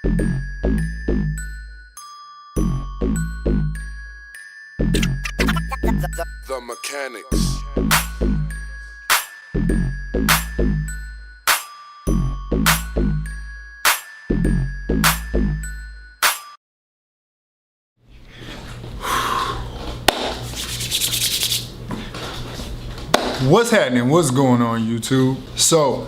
The Mechanics. What's happening? What's going on, YouTube? So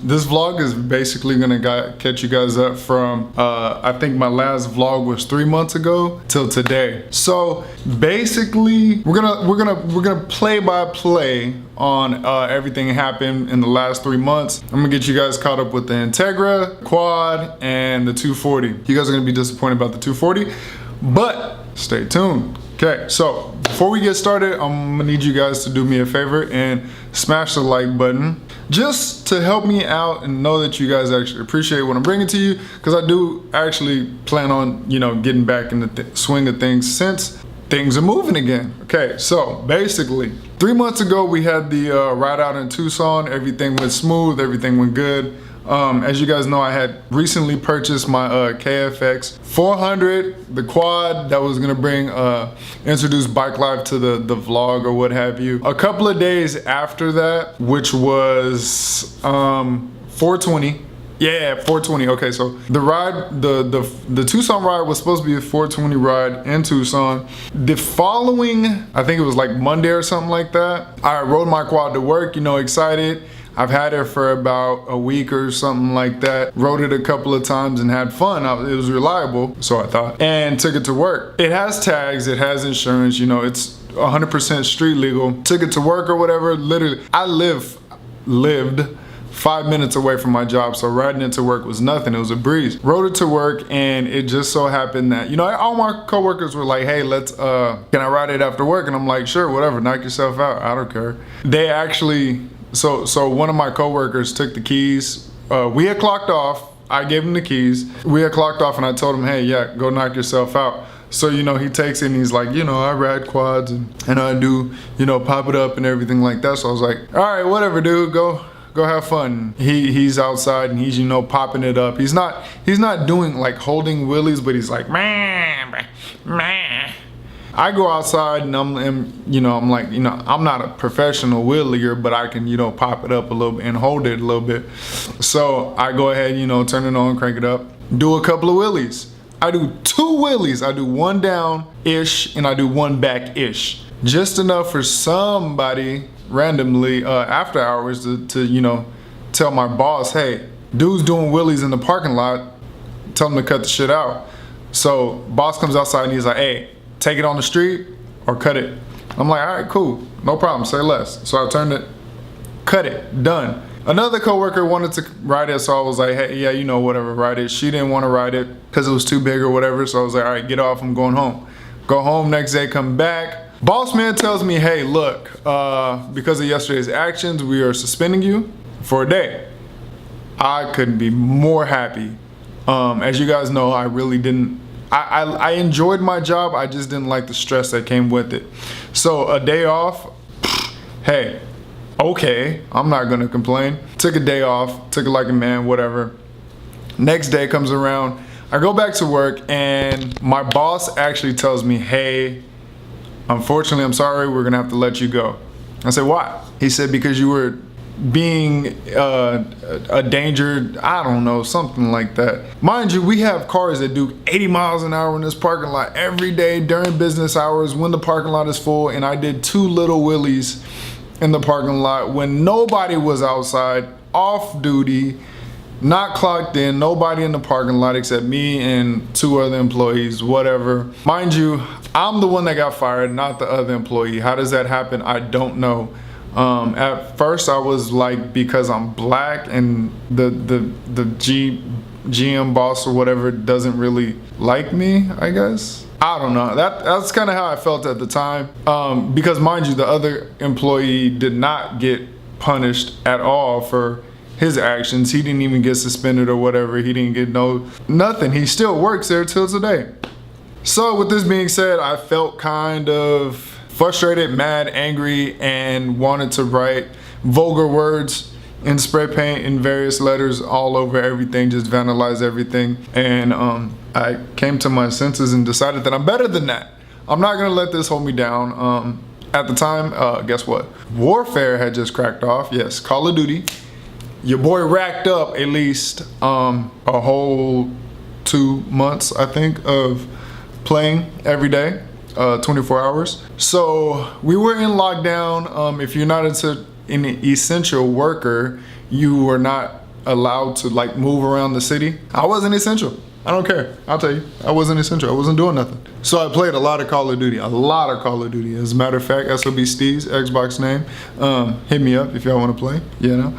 this vlog is basically gonna catch you guys up from I think my last vlog was 3 months ago till today. So basically we're gonna play by play on everything that happened in the last 3 months. I'm gonna get you guys caught up with the Integra, Quad, and the 240. You guys are gonna be disappointed about the 240, but stay tuned. Okay, so before we get started, I'm gonna need you guys to do me a favor and smash the like button just to help me out and know that you guys actually appreciate what I'm bringing to you, because I do actually plan on, you know, getting back in the swing of things since things are moving again. Okay, so basically 3 months ago we had the ride out in Tucson. Everything went smooth, everything went good. As you guys know, I had recently purchased my KFX 400, the quad that was gonna bring introduce bike life to the vlog or what have you. A couple of days after that, which was 420. Yeah, 420. Okay, so the ride, the Tucson ride was supposed to be a 420 ride in Tucson. The following, I think it was like Monday or something like that, I rode my quad to work, you know, excited. I've had it for about a week or something like that. Rode it a couple of times and had fun. It was reliable, so I thought, and took it to work. It has tags, it has insurance, you know, it's 100% street legal. Took it to work or whatever. Literally, I lived 5 minutes away from my job, so riding it to work was nothing. It was a breeze. Rode it to work, and it just so happened that, you know, all my coworkers were like, hey, let's can I ride it after work? And I'm like, sure, whatever, knock yourself out, I don't care. They actually, so one of my coworkers took the keys. We had clocked off. I gave him the keys. We had clocked off, and I told him, hey, yeah, go knock yourself out. So, you know, he takes it and he's like, you know, I ride quads and I do, you know, pop it up and everything like that. So I was like, all right, whatever, dude, go have fun. He's outside and he's, you know, popping it up. He's not doing like holding wheelies, but he's like, man. I go outside and I'm like, you know, I'm not a professional wheelier, but I can, you know, pop it up a little bit and hold it a little bit. So I go ahead, you know, turn it on, crank it up, do a couple of wheelies. I do 2 wheelies. I do 1 down-ish and I do 1 back-ish. Just enough for somebody randomly after hours to, you know, tell my boss, hey, dude's doing wheelies in the parking lot, tell him to cut the shit out. So boss comes outside and he's like, hey, take it on the street or cut it. I'm like, all right, cool, no problem, say less. So I turned it, cut it, done. Another coworker wanted to ride it, so I was like, hey, yeah, you know, whatever, ride it. She didn't want to ride it because it was too big or whatever, so I was like, all right, get off, I'm going home. Go home, next day, come back. Boss man tells me, hey, look, because of yesterday's actions, we are suspending you for a day. I couldn't be more happy. As you guys know, I really didn't, I enjoyed my job, I just didn't like the stress that came with it. So a day off, hey, okay, I'm not gonna complain. Took a day off, took it like a man, whatever. Next day comes around, I go back to work and my boss actually tells me, hey, unfortunately, I'm sorry, we're gonna have to let you go. I said, why? He said, because you were being a danger, I don't know, something like that. Mind you, we have cars that do 80 miles an hour in this parking lot every day during business hours when the parking lot is full, and I did 2 little wheelies in the parking lot when nobody was outside, off duty, not clocked in, nobody in the parking lot except me and 2 other employees, whatever. Mind you, I'm the one that got fired, not the other employee. How does that happen? I don't know. At first I was like, because I'm black and the GM boss or whatever doesn't really like me, I guess. I don't know. That's kind of how I felt at the time. Because mind you, the other employee did not get punished at all for his actions. He didn't even get suspended or whatever. He didn't get nothing. He still works there till today. So with this being said, I felt kind of frustrated, mad, angry, and wanted to write vulgar words and spray paint in various letters all over everything, just vandalize everything. And I came to my senses and decided that I'm better than that. I'm not gonna let this hold me down. At the time, guess what? Warfare had just cracked off. Yes, Call of Duty. Your boy racked up at least a whole 2 months, I think, of playing every day, 24 hours. So we were in lockdown. If you're not an essential worker, you were not allowed to like move around the city. I wasn't essential. I don't care. I'll tell you, I wasn't essential. I wasn't doing nothing. So I played a lot of Call of Duty, As a matter of fact, SOB Steez, Xbox name. Hit me up if y'all want to play, you know.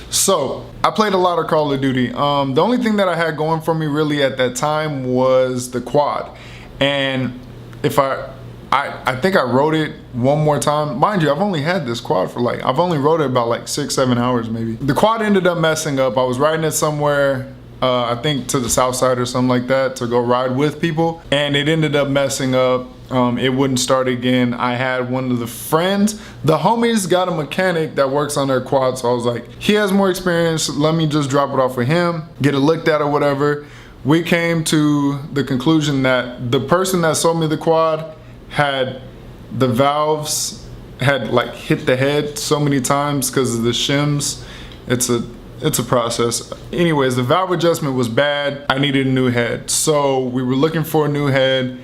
So I played a lot of Call of Duty. The only thing that I had going for me really at that time was the quad. And if I think I rode it one more time. Mind you, I've only had this quad for like, I've only rode it about like 6-7 hours maybe. The quad ended up messing up. I was riding it somewhere, I think to the south side or something like that, to go ride with people, and it ended up messing up. It wouldn't start again. I had one of the friends, the homies got a mechanic that works on their quad, so I was like, he has more experience, let me just drop it off for him, get it looked at or whatever. We came to the conclusion that the person that sold me the quad had the valves had like hit the head so many times because of the shims. It's a process. Anyways, the valve adjustment was bad. I needed a new head. So we were looking for a new head.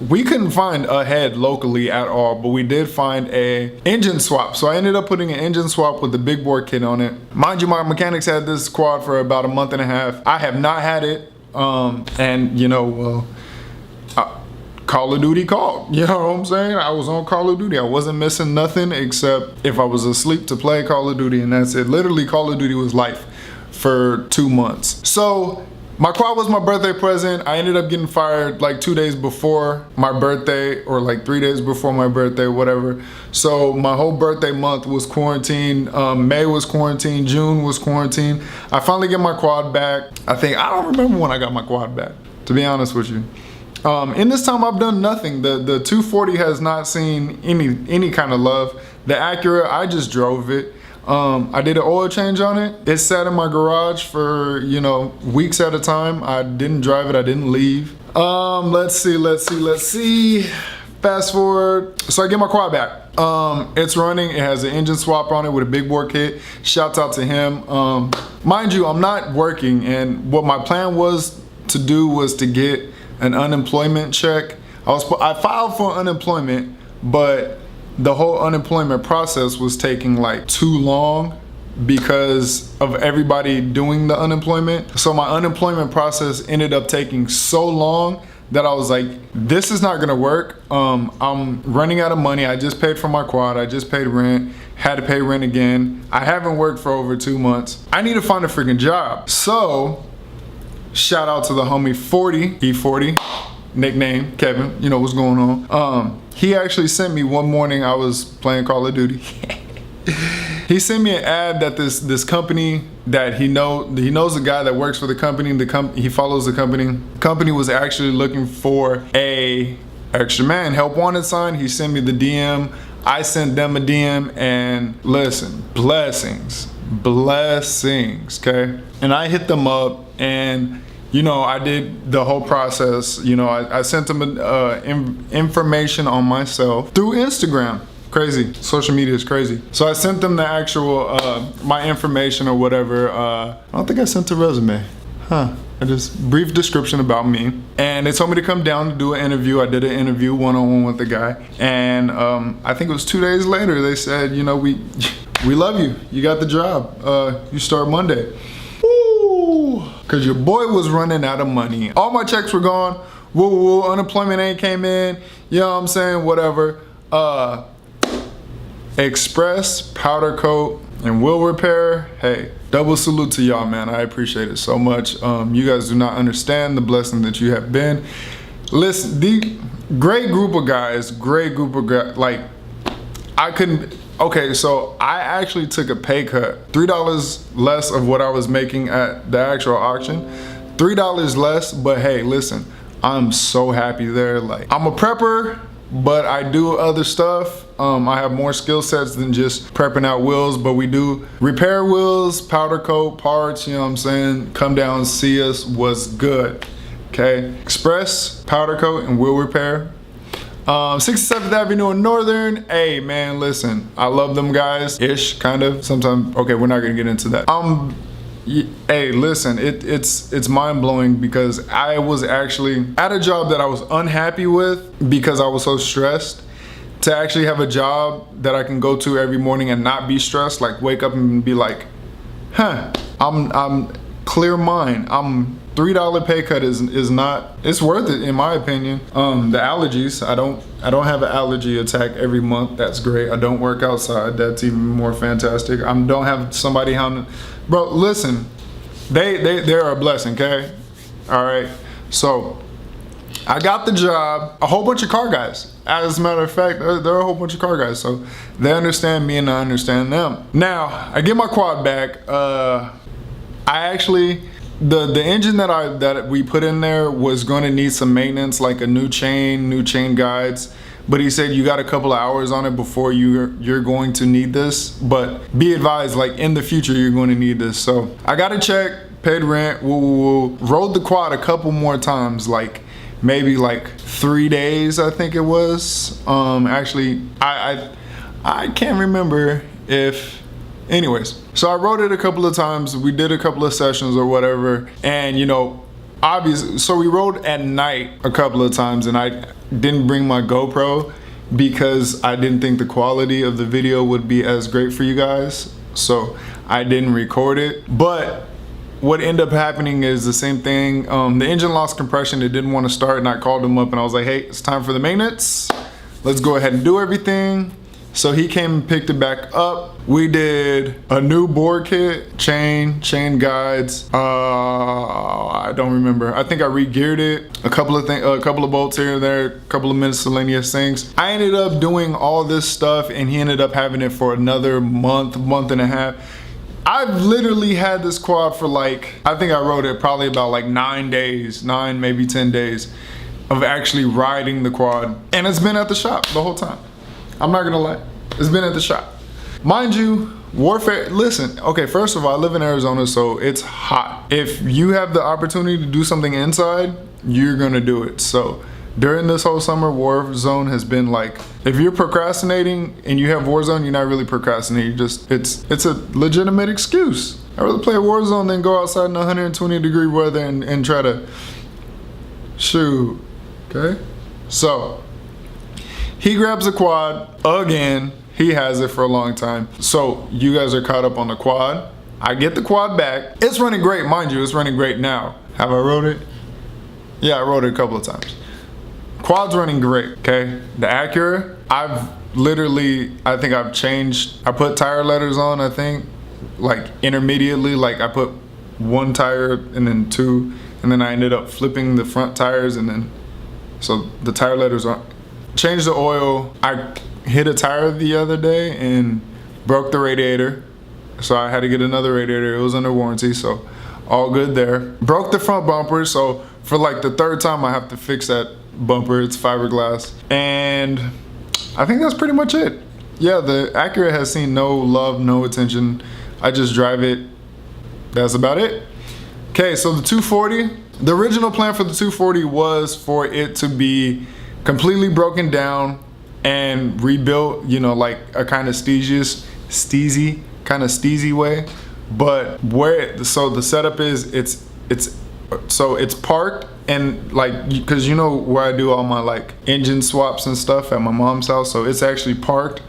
We couldn't find a head locally at all, but we did find a engine swap. So I ended up putting an engine swap with the big bore kit on it. Mind you, my mechanics had this quad for about a month and a half. I have not had it. And you know, well, Call of Duty called, you know what I'm saying? I was on Call of Duty. I wasn't missing nothing except if I was asleep to play Call of Duty, and that's it. Literally, Call of Duty was life for 2 months. So my quad was my birthday present. I ended up getting fired like 2 days before my birthday, or like 3 days before my birthday, whatever. So my whole birthday month was quarantine. May was quarantine, June was quarantine. I finally get my quad back. I don't remember when I got my quad back, to be honest with you. In this time I've done nothing. The 240 has not seen any kind of love. The Acura, I just drove it. I did an oil change on it. It sat in my garage for, you know, weeks at a time. I didn't drive it, I didn't leave. Let's see. Fast forward. So I get my quad back. It's running. It has an engine swap on it with a big bore kit. Shouts out to him. Mind you, I'm not working, and what my plan was to do was to get an unemployment check. I filed for unemployment, but the whole unemployment process was taking like too long because of everybody doing the unemployment. So my unemployment process ended up taking so long that I was like, this is not gonna work. I'm running out of money. I just paid for my quad. I just paid rent, had to pay rent again. I haven't worked for over 2 months. I need to find a freaking job. So shout out to the homie 40, E40, nickname Kevin, you know what's going on. He actually sent me one morning, I was playing Call of Duty. He sent me an ad that this company that he knows a guy that works for the company, he follows the company. The company was actually looking for a extra man, help wanted sign. He sent me the DM, I sent them a DM, and listen, blessings, okay? And I hit them up, and you know, I did the whole process. You know, I sent them information on myself through Instagram. Crazy, social media is crazy. So I sent them the actual, my information or whatever. I don't think I sent a resume, I just brief description about me. And they told me to come down to do an interview. I did an interview one-on-one with the guy. And I think it was 2 days later, they said, you know, we love you. You got the job. You start Monday. Woo! Cause your boy was running out of money. All my checks were gone. Woo, unemployment ain't came in. You know what I'm saying? Whatever. Express, powder coat, and wheel repair. Hey, double salute to y'all, man. I appreciate it so much. You guys do not understand the blessing that you have been. Listen, the great group of guys, like, I couldn't, okay, so I actually took a pay cut. $3 less of what I was making at the actual auction. $3 less, but hey, listen, I'm so happy there. Like, I'm a prepper, but I do other stuff. I have more skill sets than just prepping out wheels, but we do repair wheels, powder coat parts, you know what I'm saying? Come down, see us, what's good, okay? Express, powder coat, and wheel repair. 67th Avenue in Northern. Hey man, listen, I love them guys, ish, kind of, sometimes. Okay, we're not gonna get into that. Hey, listen, it's mind-blowing because I was actually at a job that I was unhappy with because I was so stressed. To actually have a job that I can go to every morning and not be stressed, like wake up and be like, I'm clear mind. $3 pay cut is not, it's worth it in my opinion. The allergies, I don't have an allergy attack every month. That's great. I don't work outside. That's even more fantastic. I don't have somebody hounding. Bro, listen, they're a blessing, okay? All right, so I got the job, a whole bunch of car guys. As a matter of fact, there are a whole bunch of car guys, so they understand me and I understand them. Now, I get my quad back. I actually, the engine that we put in there was going to need some maintenance, like a new chain guides. But he said you got a couple of hours on it before you're going to need this. But be advised, like in the future you're going to need this. So I got a check, paid rent, rode the quad a couple more times, like maybe like 3 days, I think it was. Actually, I can't remember if. Anyways, so I rode it a couple of times. We did a couple of sessions or whatever, and you know, obviously, so we rode at night a couple of times, and I didn't bring my GoPro because I didn't think the quality of the video would be as great for you guys, so I didn't record it. But what ended up happening is the same thing. The engine lost compression. It didn't want to start, and I called him up and I was like, hey, it's time for the maintenance. Let's go ahead and do everything. So he came and picked it back up. We did a new bore kit, chain guides. I don't remember. I think I re-geared it. A couple of bolts here and there, a couple of miscellaneous things. I ended up doing all this stuff, and he ended up having it for another month and a half. I've literally had this quad for like, I think I rode it probably about like 9 days, maybe 10 days of actually riding the quad. And it's been at the shop the whole time. I'm not gonna lie, it's been at the shop. Mind you, warfare, listen, okay, first of all, I live in Arizona, so it's hot. If you have the opportunity to do something inside, you're gonna do it. So during this whole summer, Warzone has been like, if you're procrastinating and you have Warzone, you're not really procrastinating, it's a legitimate excuse. I'd rather play Warzone than go outside in 120-degree weather and try to shoot, okay? So, he grabs a quad again. He has it for a long time. So you guys are caught up on the quad. I get the quad back. It's running great, mind you, it's running great now. Have I rode it? Yeah, I rode it a couple of times. Quad's running great, okay? The Acura, I think I put tire letters on, I think, like intermediately, like I put 1 tire and then 2, and then I ended up flipping the front tires, and then, so the tire letters are, changed the oil. I hit a tire the other day and broke the radiator, so I had to get another radiator. It was under warranty, so all good there. Broke the front bumper, so for like the 3rd time I have to fix that bumper. It's fiberglass, and I think that's pretty much it. Yeah, the Acura has seen no love, no attention. I just drive it. That's about it. Okay, so the 240, the original plan for the 240 was for it to be completely broken down and rebuilt, you know, like a kind of steezy way. But so the setup is, it's parked, and like, because you know where I do all my like engine swaps and stuff at my mom's house, so it's actually parked,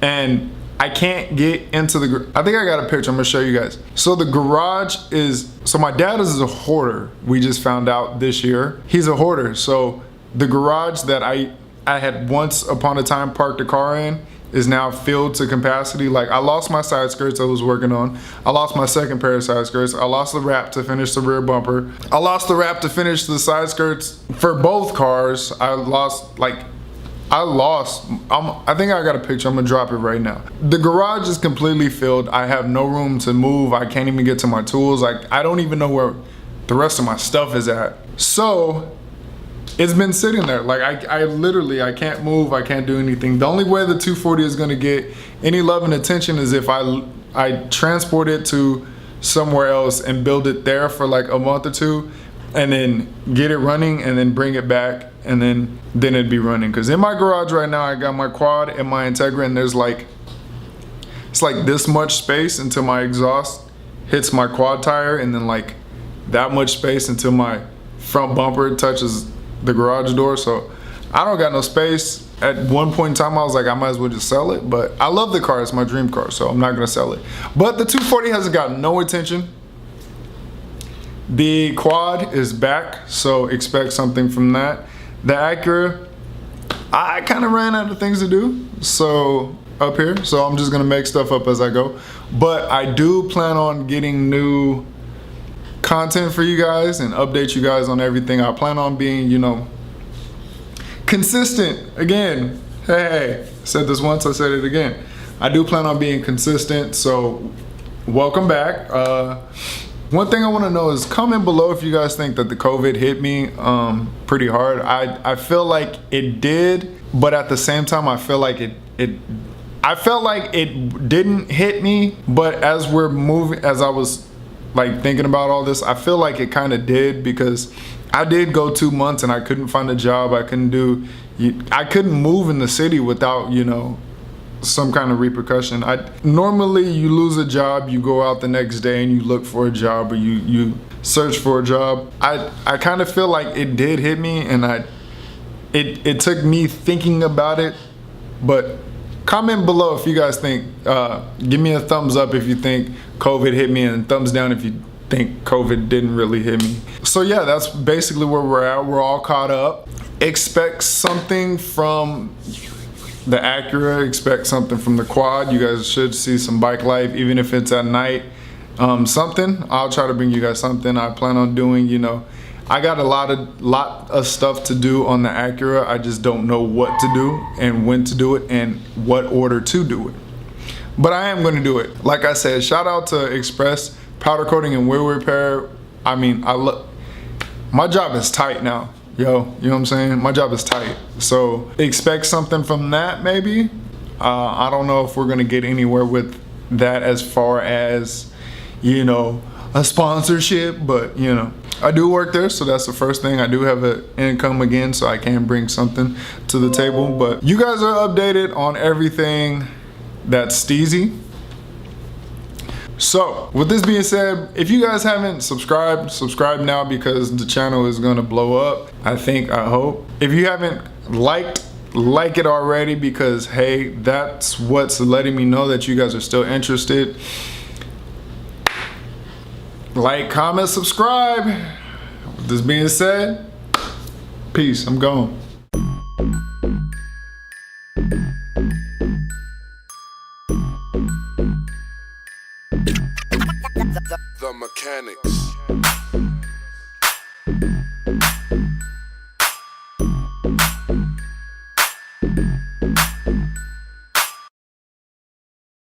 and I can't get into I think I got a picture, I'm gonna show you guys. So the garage is, so my dad is a hoarder. We just found out this year. He's a hoarder, so the garage that I had once upon a time parked a car in is now filled to capacity. Like, I lost my side skirts I was working on. I lost my second pair of side skirts. I lost the wrap to finish the rear bumper. I lost the wrap to finish the side skirts for both cars. I think I got a picture, I'm gonna drop it right now. The garage is completely filled. I have no room to move. I can't even get to my tools. I don't even know where the rest of my stuff is at. So it's been sitting there. Like I literally, I can't move, I can't do anything. The only way the 240 is gonna get any love and attention is if I transport it to somewhere else and build it there for like a month or two, and then get it running and then bring it back, and then it'd be running. Cause in my garage right now, I got my quad and my Integra, and there's like, it's like this much space until my exhaust hits my quad tire, and then like that much space until my front bumper touches the garage door. So I don't got no space. At one point in time, I was like, I might as well just sell it, but I love the car. It's my dream car, so I'm not gonna sell it. But the 240 hasn't gotten no attention. The quad is back, so expect something from that. The Acura, I kind of ran out of things to do, so up here, so I'm just gonna make stuff up as I go. But I do plan on getting new content for you guys and update you guys on everything. I plan on being, you know, consistent. Again, hey, said this once, I said it again. I do plan on being consistent, so welcome back. One thing I want to know is comment below if you guys think that the COVID hit me pretty hard. I feel like it did, but at the same time, I feel like I felt like it didn't hit me, but as we're moving, as I was like thinking about all this, I feel like it kind of did, because I did go 2 months and I couldn't find a job. I couldn't move in the city without, you know, some kind of repercussion. Normally you lose a job, you go out the next day and you look for a job, or you search for a job. I kind of feel like it did hit me, and it took me thinking about it. But comment below if you guys think, give me a thumbs up if you think COVID hit me, and thumbs down if you think COVID didn't really hit me. So yeah, that's basically where we're at. We're all caught up. Expect something from the Acura, expect something from the quad. You guys should see some bike life, even if it's at night. Something, I'll try to bring you guys something. I plan on doing, you know, I got a lot of stuff to do on the Acura. I just don't know what to do and when to do it and what order to do it. But I am going to do it. Like I said, shout out to Express Powder Coating and Wheel Repair. I mean, my job is tight now. Yo, you know what I'm saying? My job is tight. So expect something from that maybe. I don't know if we're going to get anywhere with that as far as, you know, a sponsorship, but you know, I do work there, so that's the first thing. I do have an income again, so I can bring something to the table. But you guys are updated on everything that's Steezy. So with this being said, if you guys haven't subscribed, subscribe now, because the channel is gonna blow up. I hope. If you haven't liked, like it already, because hey, that's what's letting me know that you guys are still interested. Like, comment, subscribe. With this being said, peace, I'm gone. The Mechanics.